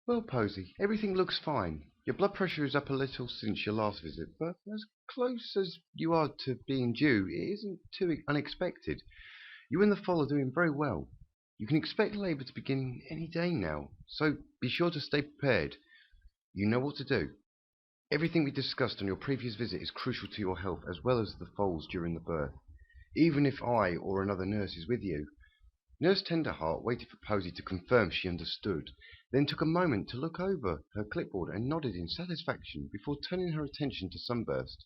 Well, Posy, everything looks fine. Your blood pressure is up a little since your last visit, but as close as you are to being due, it isn't too unexpected. You and the foal are doing very well. You can expect labour to begin any day now, so be sure to stay prepared. You know what to do. Everything we discussed on your previous visit is crucial to your health as well as the foal's during the birth, even if I or another nurse is with you. Nurse Tenderheart waited for Posy to confirm she understood, then took a moment to look over her clipboard and nodded in satisfaction before turning her attention to Sunburst.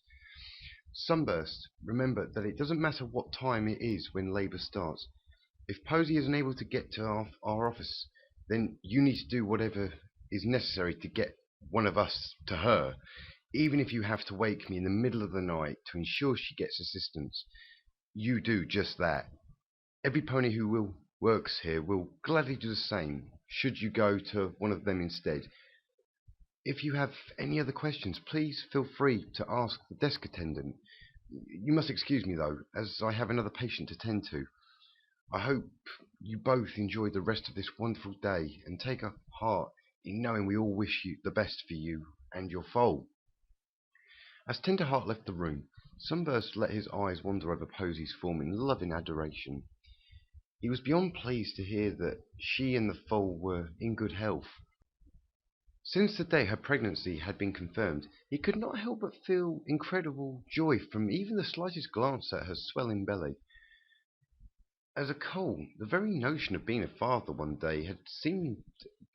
Sunburst, remember that it doesn't matter what time it is when labour starts. If Posy isn't able to get to our office, then you need to do whatever is necessary to get one of us to her, even if you have to wake me in the middle of the night to ensure she gets assistance. You do just that. Every pony who works here will gladly do the same, should you go to one of them instead. If you have any other questions, please feel free to ask the desk attendant. You must excuse me, though, as I have another patient to tend to. I hope you both enjoy the rest of this wonderful day and take a heart in knowing we all wish you the best for you and your foal. As Tenderheart left the room, Sunburst let his eyes wander over Posy's form in loving adoration. He was beyond pleased to hear that she and the foal were in good health. Since the day her pregnancy had been confirmed, he could not help but feel incredible joy from even the slightest glance at her swelling belly. As a colt, the very notion of being a father one day had seemed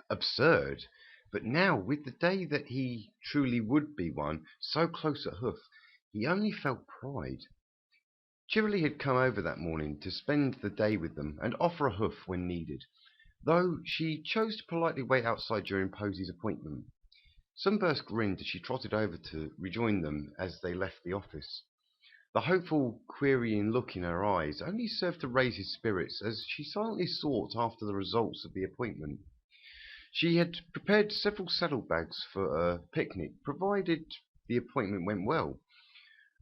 absurd, but now, with the day that he truly would be one, so close at hoof, he only felt pride. Cheerilee had come over that morning to spend the day with them and offer a hoof when needed, though she chose to politely wait outside during Posy's appointment. Sunburst grinned as she trotted over to rejoin them as they left the office. The hopeful, querying look in her eyes only served to raise his spirits as she silently sought after the results of the appointment. She had prepared several saddlebags for a picnic, provided the appointment went well,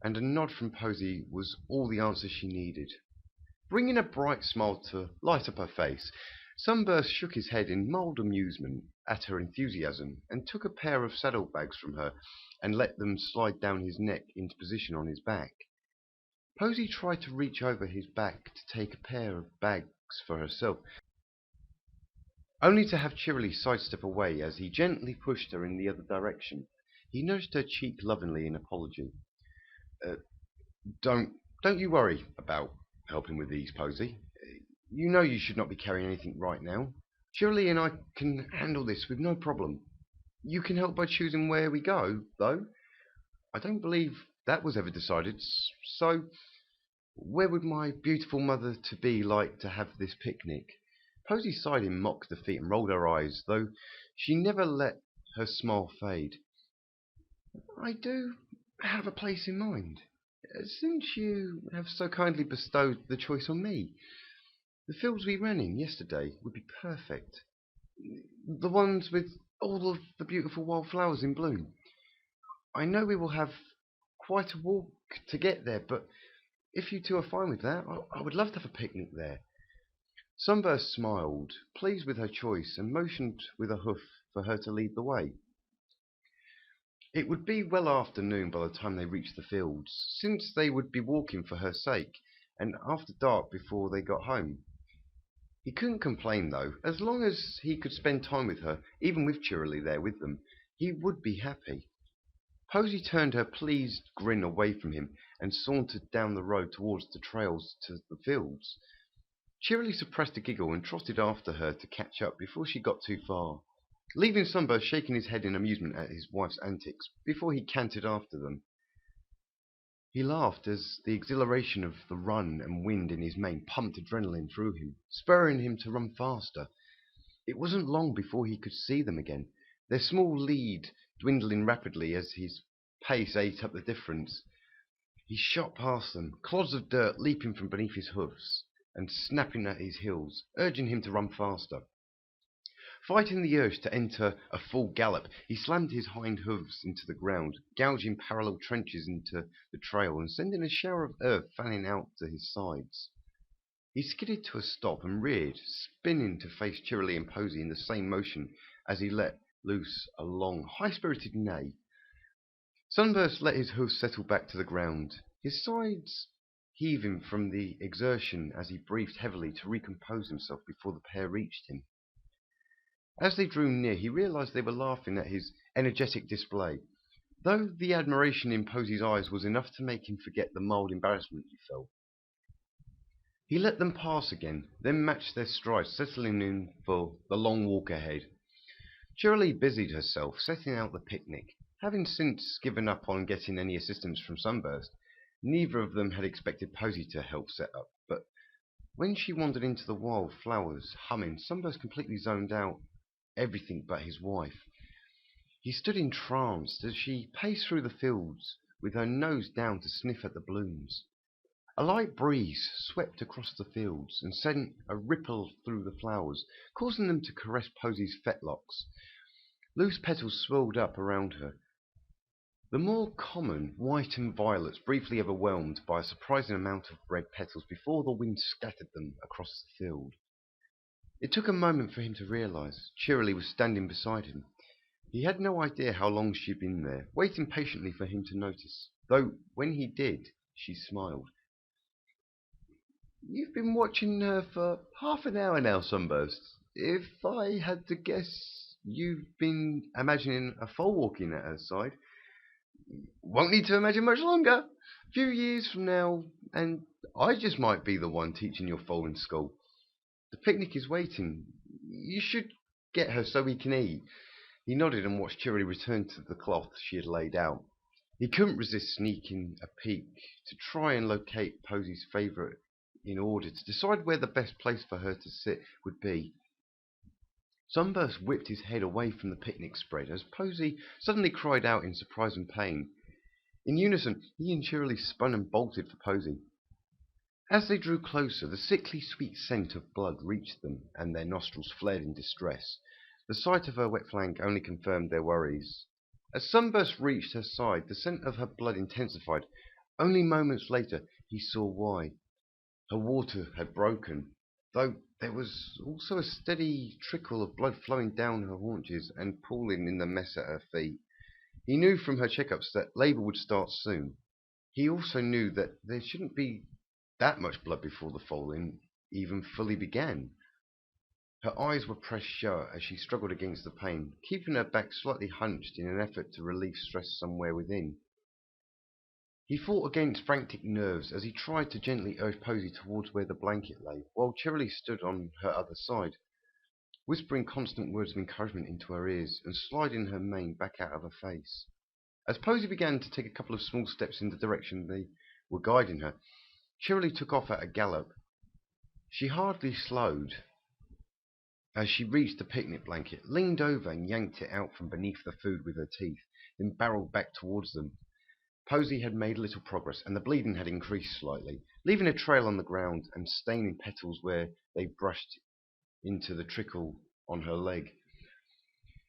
and a nod from Posy was all the answer she needed. Bringing a bright smile to light up her face, Sunburst shook his head in mild amusement at her enthusiasm, and took a pair of saddlebags from her and let them slide down his neck into position on his back. Posy tried to reach over his back to take a pair of bags for herself, only to have Cheerilee sidestep away as he gently pushed her in the other direction. He nudged her cheek lovingly in apology. Don't you worry about helping with these, Posy. You know you should not be carrying anything right now. Cheerilee and I can handle this with no problem. You can help by choosing where we go, though. I don't believe that was ever decided, so where would my beautiful mother-to-be like to have this picnic? Posy sighed in mock defeat and rolled her eyes, though she never let her smile fade. I do have a place in mind, since you have so kindly bestowed the choice on me. The fields we ran in yesterday would be perfect. The ones with all of the beautiful wildflowers in bloom. I know we will have quite a walk to get there, but if you two are fine with that, I would love to have a picnic there. Sunburst smiled, pleased with her choice, and motioned with a hoof for her to lead the way. It would be well after noon by the time they reached the fields, since they would be walking for her sake, and after dark before they got home. He couldn't complain, though. As long as he could spend time with her, even with Cheerilee there with them, he would be happy. Posy turned her pleased grin away from him and sauntered down the road towards the trails to the fields. Cheerilee suppressed a giggle and trotted after her to catch up before she got too far, leaving Sunburst shaking his head in amusement at his wife's antics before he cantered after them. He laughed as the exhilaration of the run and wind in his mane pumped adrenaline through him, spurring him to run faster. It wasn't long before he could see them again, their small lead dwindling rapidly as his pace ate up the difference. He shot past them, clods of dirt leaping from beneath his hoofs and snapping at his heels, urging him to run faster. Fighting the urge to enter a full gallop, he slammed his hind hooves into the ground, gouging parallel trenches into the trail and sending a shower of earth fanning out to his sides. He skidded to a stop and reared, spinning to face Cheerilee and Posy in the same motion as he let loose a long, high-spirited neigh. Sunburst let his hoofs settle back to the ground, his sides heaving from the exertion as he breathed heavily to recompose himself before the pair reached him. As they drew near, he realized they were laughing at his energetic display, though the admiration in Posie's eyes was enough to make him forget the mild embarrassment he felt. He let them pass again, then matched their strides, settling in for the long walk ahead. Cheerily busied herself, setting out the picnic. Having since given up on getting any assistance from Sunburst, neither of them had expected Posy to help set up, but when she wandered into the wild flowers, humming, Sunburst completely zoned out everything but his wife. He stood entranced as she paced through the fields, with her nose down to sniff at the blooms. A light breeze swept across the fields and sent a ripple through the flowers, causing them to caress Posy's fetlocks. Loose petals swirled up around her. The more common white and violets briefly overwhelmed by a surprising amount of red petals before the wind scattered them across the field. It took a moment for him to realize Cheerily was standing beside him. He had no idea how long she had been there, waiting patiently for him to notice, though when he did, she smiled. "You've been watching her for half an hour now, Sunburst. If I had to guess, you've been imagining a foal walking at her side. Won't need to imagine much longer. A few years from now, and I just might be the one teaching your foal in school. The picnic is waiting. You should get her so we can eat." He nodded and watched Cheerily return to the cloth she had laid out. He couldn't resist sneaking a peek to try and locate Posy's favourite in order to decide where the best place for her to sit would be. Sunburst whipped his head away from the picnic spread as Posy suddenly cried out in surprise and pain. In unison, he and Cheerily spun and bolted for Posy. As they drew closer, the sickly sweet scent of blood reached them, and their nostrils flared in distress. The sight of her wet flank only confirmed their worries. As Sunburst reached her side, the scent of her blood intensified. Only moments later, he saw why. Her water had broken, though there was also a steady trickle of blood flowing down her haunches and pooling in the mess at her feet. He knew from her checkups that labour would start soon. He also knew that there shouldn't be that much blood before the foaling even fully began. Her eyes were pressed shut as she struggled against the pain, keeping her back slightly hunched in an effort to relieve stress somewhere within. He fought against frantic nerves as he tried to gently urge Posy towards where the blanket lay, while Cheerily stood on her other side, whispering constant words of encouragement into her ears and sliding her mane back out of her face. As Posy began to take a couple of small steps in the direction they were guiding her, Cheerily took off at a gallop. She hardly slowed as she reached the picnic blanket, leaned over and yanked it out from beneath the food with her teeth, then barreled back towards them. Posy had made little progress, and the bleeding had increased slightly, leaving a trail on the ground and staining petals where they brushed into the trickle on her leg.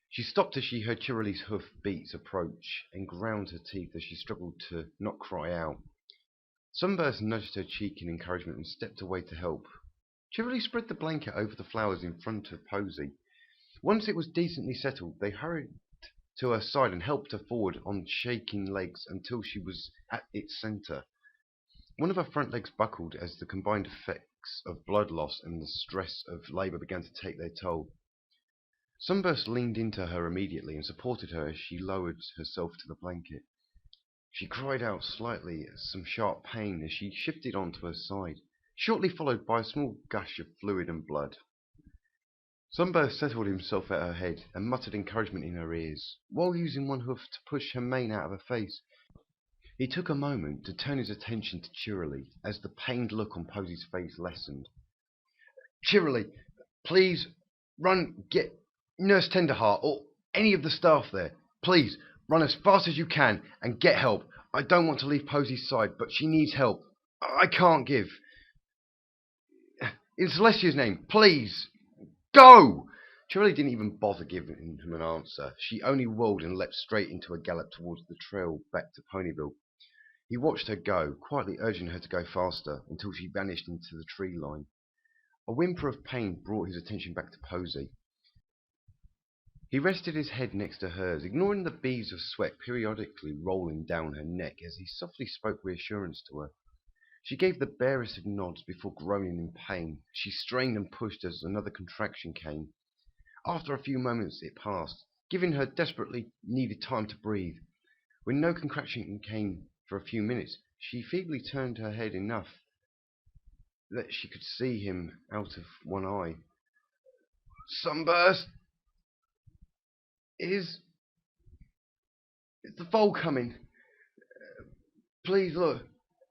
She stopped as she heard Cheerily's hoof beats approach, and ground her teeth as she struggled to not cry out. Sunburst nudged her cheek in encouragement and stepped away to help. Cheerily spread the blanket over the flowers in front of Posy. Once it was decently settled, they hurried to her side and helped her forward on shaking legs until she was at its centre. One of her front legs buckled as the combined effects of blood loss and the stress of labour began to take their toll. Sunburst leaned into her immediately and supported her as she lowered herself to the blanket. She cried out slightly at some sharp pain as she shifted onto her side, shortly followed by a small gush of fluid and blood. Sunburst settled himself at her head and muttered encouragement in her ears, while using one hoof to push her mane out of her face. He took a moment to turn his attention to Cheerily as the pained look on Posy's face lessened. "Cheerily, please, run, get Nurse Tenderheart or any of the staff there. Please, run as fast as you can and get help. I don't want to leave Posy's side, but she needs help. I can't give. In Celestia's name, please. Go!" Cheerily didn't even bother giving him an answer. She only whirled and leapt straight into a gallop towards the trail back to Ponyville. He watched her go, quietly urging her to go faster, until she vanished into the tree line. A whimper of pain brought his attention back to Posy. He rested his head next to hers, ignoring the beads of sweat periodically rolling down her neck as he softly spoke reassurance to her. She gave the barest of nods before groaning in pain. She strained and pushed as another contraction came. After a few moments it passed, giving her desperately needed time to breathe. When no contraction came for a few minutes, she feebly turned her head enough that she could see him out of one eye. Sunburst! Is the foal coming? Please look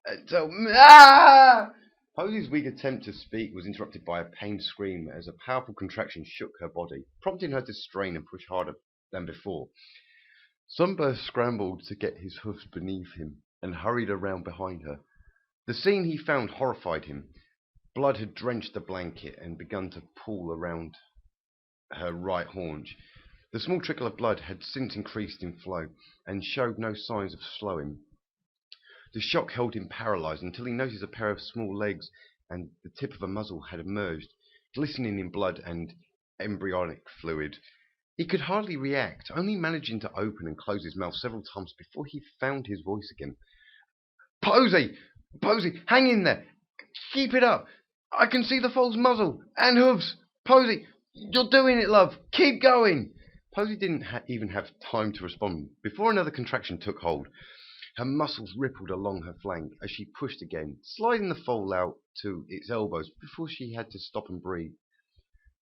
and tell me. Ah! Posie's weak attempt to speak was interrupted by a pained scream as a powerful contraction shook her body, prompting her to strain and push harder than before. Sunburst scrambled to get his hoofs beneath him and hurried around behind her. The scene he found horrified him. Blood had drenched the blanket and begun to pool around her right haunch. The small trickle of blood had since increased in flow and showed no signs of slowing. The shock held him paralyzed until he noticed a pair of small legs and the tip of a muzzle had emerged, glistening in blood and embryonic fluid. He could hardly react, only managing to open and close his mouth several times before he found his voice again. Posy! Posy, hang in there! Keep it up! I can see the foal's muzzle and hooves! Posy, you're doing it, love! Keep going! Posy didn't even have time to respond before another contraction took hold. Her muscles rippled along her flank as she pushed again, sliding the foal out to its elbows before she had to stop and breathe.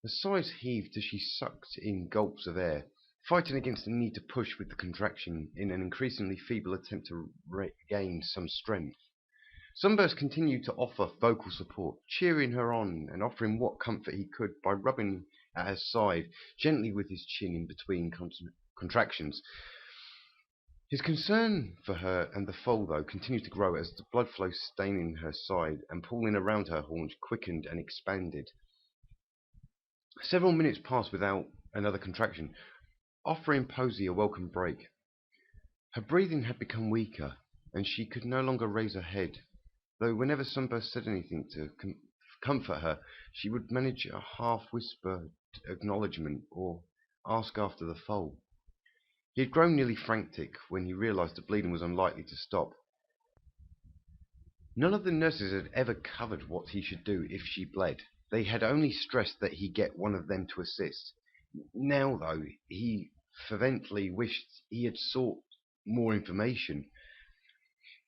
Her sides heaved as she sucked in gulps of air, fighting against the need to push with the contraction in an increasingly feeble attempt to regain some strength. Sunburst continued to offer vocal support, cheering her on and offering what comfort he could by rubbing at her side gently with his chin in between contractions. His concern for her and the foal, though, continued to grow as the blood flow staining her side and pooling around her haunch quickened and expanded. Several minutes passed without another contraction, offering Posy a welcome break. Her breathing had become weaker, and she could no longer raise her head, though whenever Sunburst said anything to comfort her, she would manage a half-whispered acknowledgement or ask after the foal. He had grown nearly frantic when he realized the bleeding was unlikely to stop. None of the nurses had ever covered what he should do if she bled. They had only stressed that he get one of them to assist. Now, though, he fervently wished he had sought more information.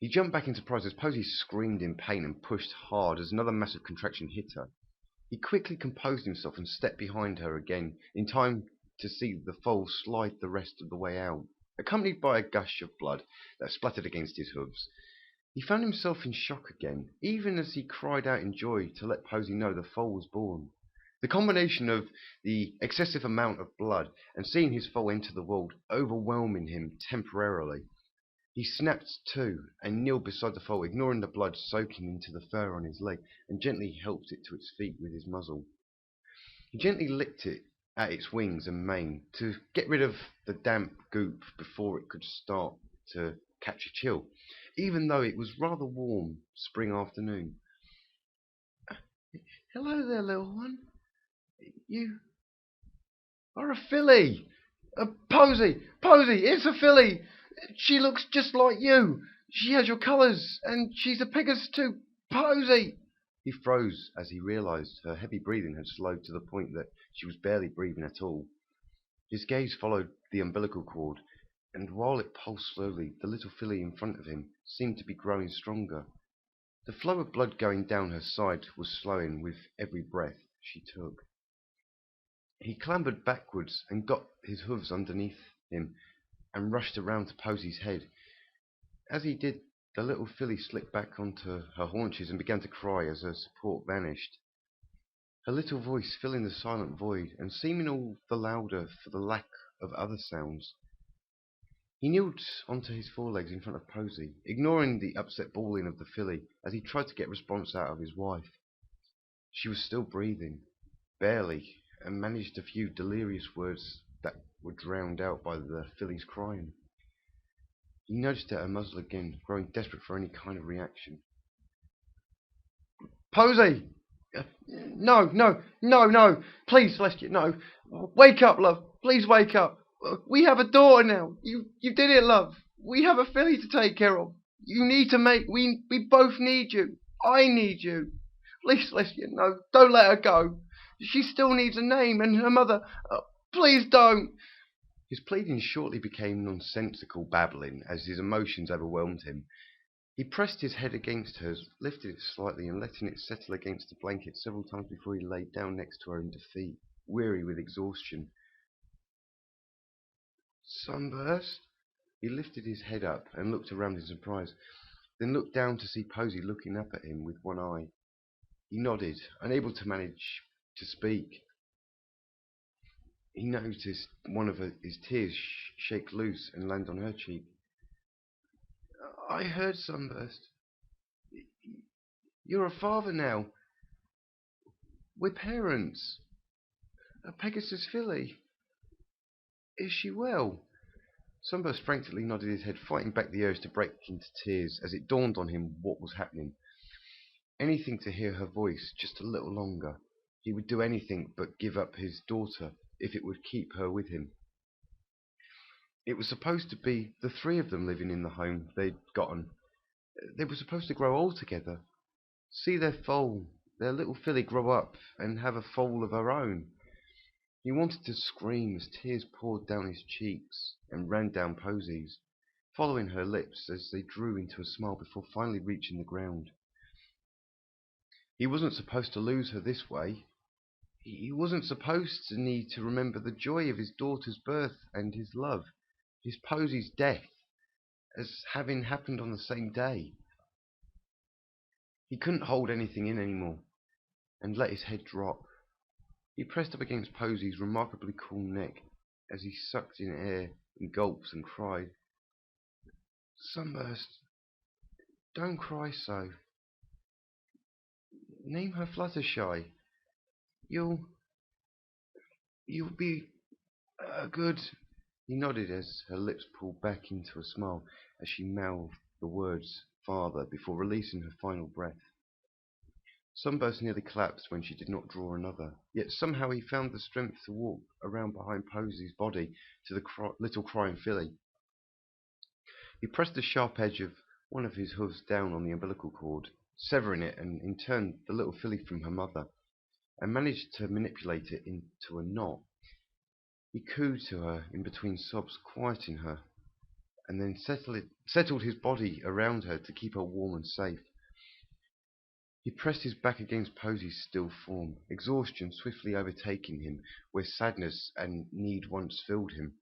He jumped back into surprise as Posy screamed in pain and pushed hard as another massive contraction hit her. He quickly composed himself and stepped behind her again, in time to see the foal slide the rest of the way out, accompanied by a gush of blood that splattered against his hooves. He found himself in shock again, even as he cried out in joy to let Posy know the foal was born. The combination of the excessive amount of blood and seeing his foal enter the world overwhelming him temporarily. He snapped to and kneeled beside the foal, ignoring the blood soaking into the fur on his leg, and gently helped it to its feet with his muzzle. He gently licked it at its wings and mane to get rid of the damp goop before it could start to catch a chill, even though it was rather warm spring afternoon. Hello there, little one. You are a filly. Posy! Posy! It's a filly! She looks just like you. She has your colours, and she's a Pegasus too. Posy! He froze as he realised her heavy breathing had slowed to the point that she was barely breathing at all. His gaze followed the umbilical cord, and while it pulsed slowly, the little filly in front of him seemed to be growing stronger. The flow of blood going down her side was slowing with every breath she took. He clambered backwards and got his hooves underneath him and rushed around to Posy's head. As he did, the little filly slipped back onto her haunches and began to cry as her support vanished, her little voice filling the silent void and seeming all the louder for the lack of other sounds. He kneeled onto his forelegs in front of Posy, ignoring the upset bawling of the filly as he tried to get response out of his wife. She was still breathing, barely, and managed a few delirious words that were drowned out by the filly's crying. He nudged at her muzzle again, growing desperate for any kind of reaction. Posy! No, no, no, no. Please, Celestia, no. Wake up, love. Please wake up. We have a daughter now. You did it, love. We have a filly to take care of. You need to make. We both need you. I need you. Please, Celestia, no. Don't let her go. She still needs a name and her mother. Please don't. His pleadings shortly became nonsensical babbling as his emotions overwhelmed him. He pressed his head against hers, lifted it slightly, and letting it settle against the blanket several times before he lay down next to her in defeat, weary with exhaustion. Sunburst? He lifted his head up and looked around in surprise, then looked down to see Posy looking up at him with one eye. He nodded, unable to manage to speak. He noticed one of his tears shake loose and land on her cheek. I heard, Sunburst. You're a father now. We're parents. A Pegasus filly. Is she well? Sunburst frantically nodded his head, fighting back the urge to break into tears as it dawned on him what was happening. Anything to hear her voice just a little longer. He would do anything but give up his daughter if it would keep her with him. It was supposed to be the three of them living in the home they'd gotten. They were supposed to grow old together. See their foal, their little filly grow up and have a foal of her own. He wanted to scream as tears poured down his cheeks and ran down Posy's, following her lips as they drew into a smile before finally reaching the ground. He wasn't supposed to lose her this way. He wasn't supposed to need to remember the joy of his daughter's birth and his love, his Posy's death, as having happened on the same day. He couldn't hold anything in anymore, and let his head drop. He pressed up against Posy's remarkably cool neck as he sucked in air in gulps and cried, Sunburst, don't cry so. Name her Fluttershy. You'll be good. He nodded as her lips pulled back into a smile as she mouthed the words father before releasing her final breath. Sunburst nearly collapsed when she did not draw another, yet somehow he found the strength to walk around behind Posy's body to the little crying filly. He pressed the sharp edge of one of his hooves down on the umbilical cord, severing it and in turn the little filly from her mother, and managed to manipulate it into a knot. He cooed to her in between sobs, quieting her, and then settled his body around her to keep her warm and safe. He pressed his back against Posy's still form, exhaustion swiftly overtaking him where sadness and need once filled him.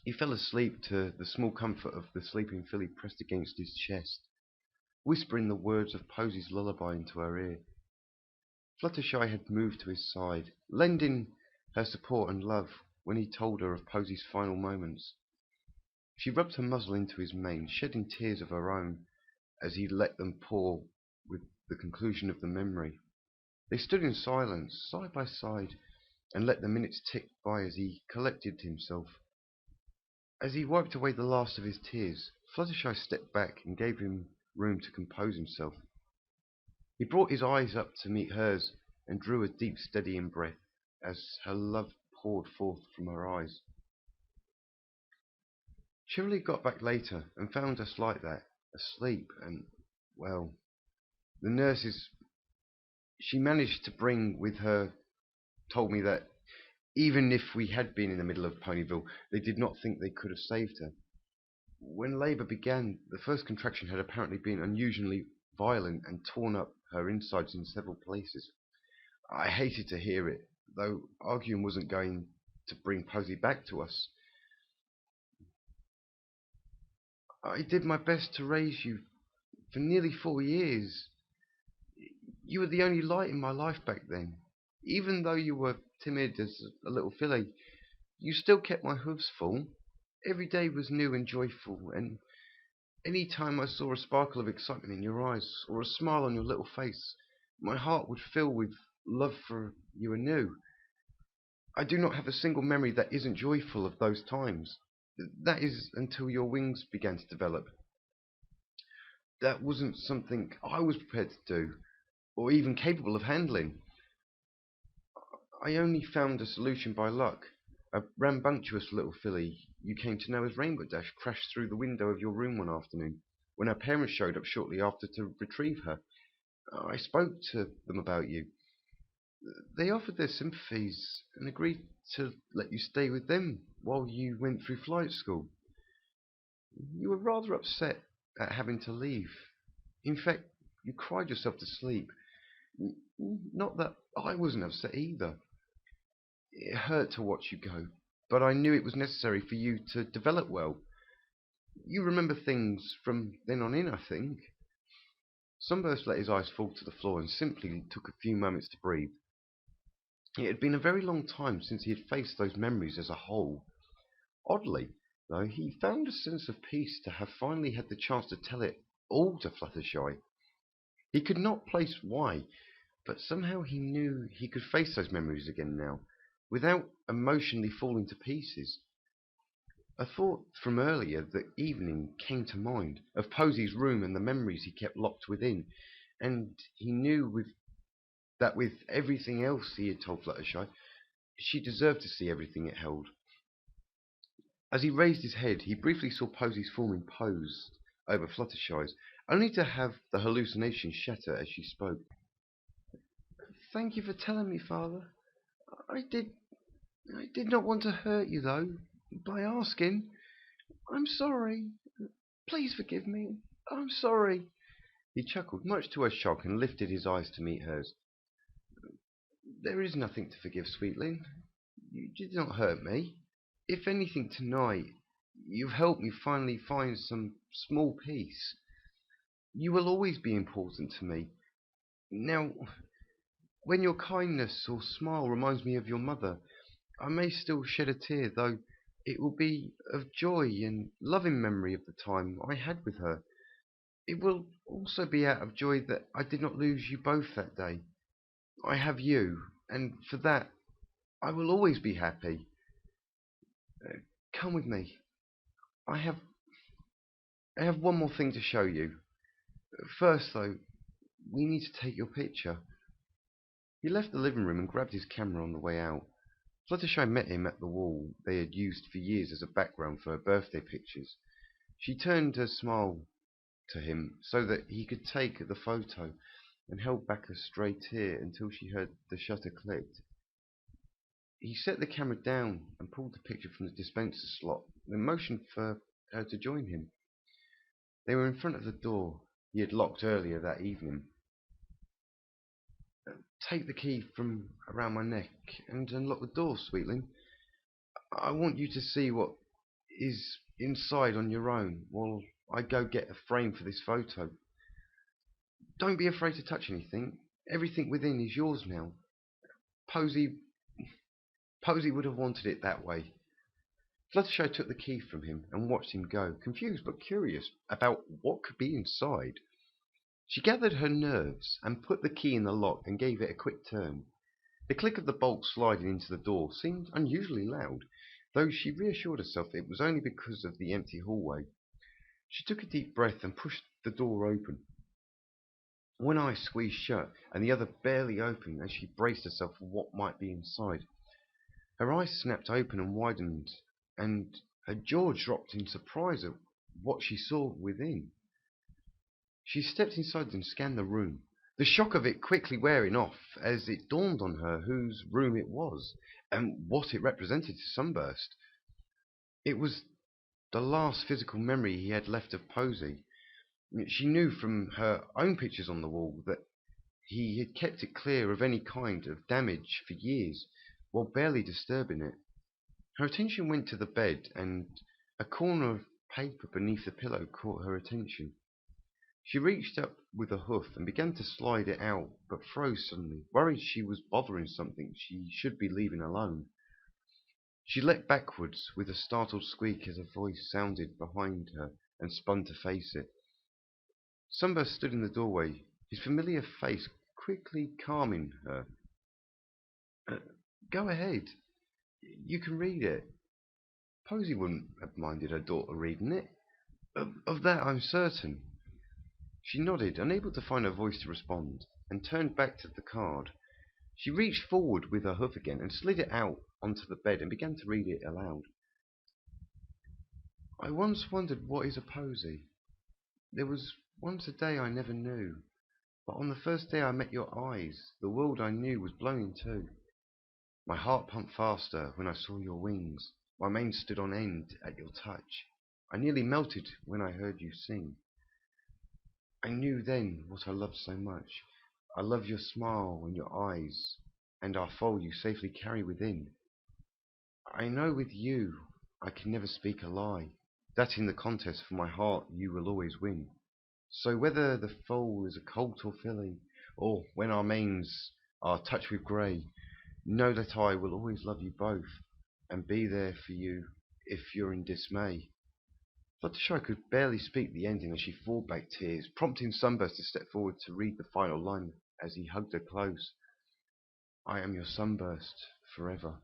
He fell asleep to the small comfort of the sleeping filly pressed against his chest, whispering the words of Posy's lullaby into her ear. Fluttershy had moved to his side, lending her support and love when he told her of Posy's final moments. She rubbed her muzzle into his mane, shedding tears of her own as he let them pour with the conclusion of the memory. They stood in silence, side by side, and let the minutes tick by as he collected himself. As he wiped away the last of his tears, Fluttershy stepped back and gave him room to compose himself. He brought his eyes up to meet hers and drew a deep, steadying breath as her love poured forth from her eyes. Shirley got back later and found us like that, asleep, and, well, the nurses she managed to bring with her told me that even if we had been in the middle of Ponyville, they did not think they could have saved her. When labour began, the first contraction had apparently been unusually violent and torn up her insides in several places. I hated to hear it, though arguing wasn't going to bring Posy back to us. I did my best to raise you for nearly 4 years. You were the only light in my life back then. Even though you were timid as a little filly, you still kept my hooves full. Every day was new and joyful, and any time I saw a sparkle of excitement in your eyes or a smile on your little face, my heart would fill with love for you anew. I do not have a single memory that isn't joyful of those times. That is until your wings began to develop. That wasn't something I was prepared to do. or even capable of handling. I only found a solution by luck. A rambunctious little filly you came to know as Rainbow Dash crashed through the window of your room one afternoon, when her parents showed up shortly after to retrieve her. I spoke to them about you. They offered their sympathies and agreed to let you stay with them while you went through flight school. You were rather upset at having to leave. In fact, you cried yourself to sleep. Not that I wasn't upset either. It hurt to watch you go, but I knew it was necessary for you to develop well. You remember things from then on in, I think. Sunburst let his eyes fall to the floor and simply took a few moments to breathe. It had been a very long time since he had faced those memories as a whole. Oddly, though, he found a sense of peace to have finally had the chance to tell it all to Fluttershy. He could not place why, but somehow he knew he could face those memories again now, without emotionally falling to pieces. A thought from earlier that evening came to mind, of Posie's room and the memories he kept locked within, and he knew that with everything else he had told Fluttershy, she deserved to see everything it held. As he raised his head, he briefly saw Posie's form imposed over Fluttershy's, only to have the hallucination shatter as she spoke. "Thank you for telling me, Father. I did not want to hurt you, though, by asking. I'm sorry. Please forgive me. I'm sorry." He chuckled, much to her shock, and lifted his eyes to meet hers. "There is nothing to forgive, sweetling. You did not hurt me. If anything, tonight, you've helped me finally find some small peace. You will always be important to me. Now, when your kindness or smile reminds me of your mother, I may still shed a tear, though it will be of joy and loving memory of the time I had with her. It will also be out of joy that I did not lose you both that day. I have you, and for that I will always be happy. Come with me. I have one more thing to show you. First, though, we need to take your picture." He left the living room and grabbed his camera on the way out. Fluttershy met him at the wall they had used for years as a background for her birthday pictures. She turned her smile to him so that he could take the photo, and held back a stray tear until she heard the shutter clicked. He set the camera down and pulled the picture from the dispenser slot, then motioned for her to join him. They were in front of the door he had locked earlier that evening. "Take the key from around my neck and unlock the door, sweetling. I want you to see what is inside on your own while I go get a frame for this photo. Don't be afraid to touch anything. Everything within is yours now. Posy would have wanted it that way." Fluttershy took the key from him and watched him go, confused but curious about what could be inside. She gathered her nerves and put the key in the lock and gave it a quick turn. The click of the bolt sliding into the door seemed unusually loud, though she reassured herself it was only because of the empty hallway. She took a deep breath and pushed the door open. One eye squeezed shut and the other barely open as she braced herself for what might be inside. Her eyes snapped open and widened, and her jaw dropped in surprise at what she saw within. She stepped inside and scanned the room, the shock of it quickly wearing off as it dawned on her whose room it was, and what it represented to Sunburst. It was the last physical memory he had left of Posy. She knew from her own pictures on the wall that he had kept it clear of any kind of damage for years, while barely disturbing it. Her attention went to the bed, and a corner of paper beneath the pillow caught her attention. She reached up with a hoof and began to slide it out, but froze suddenly, worried she was bothering something she should be leaving alone. She leapt backwards with a startled squeak as a voice sounded behind her and spun to face it. Sunburst stood in the doorway, his familiar face quickly calming her. "Go ahead. You can read it." Posy wouldn't have minded her daughter reading it. Of that I'm certain." She nodded, unable to find her voice to respond. and turned back to the card. She reached forward with her hoof again and slid it out onto the bed and began to read it aloud. I once wondered what is a posy. There was once a day I never knew, but on the first day I met your eyes, the world I knew was blown in two. My heart pumped faster when I saw your wings. My mane stood on end at your touch. I nearly melted when I heard you sing. I knew then what I loved so much. I love your smile and your eyes, and our foal you safely carry within. I know with you I can never speak a lie, that in the contest for my heart you will always win. So whether the foal is a colt or filly, or when our manes are touched with grey, know that I will always love you both, and be there for you if you're in dismay. Fluttershy could barely speak the ending as she fought back tears, prompting Sunburst to step forward to read the final line as he hugged her close. I am your Sunburst forever.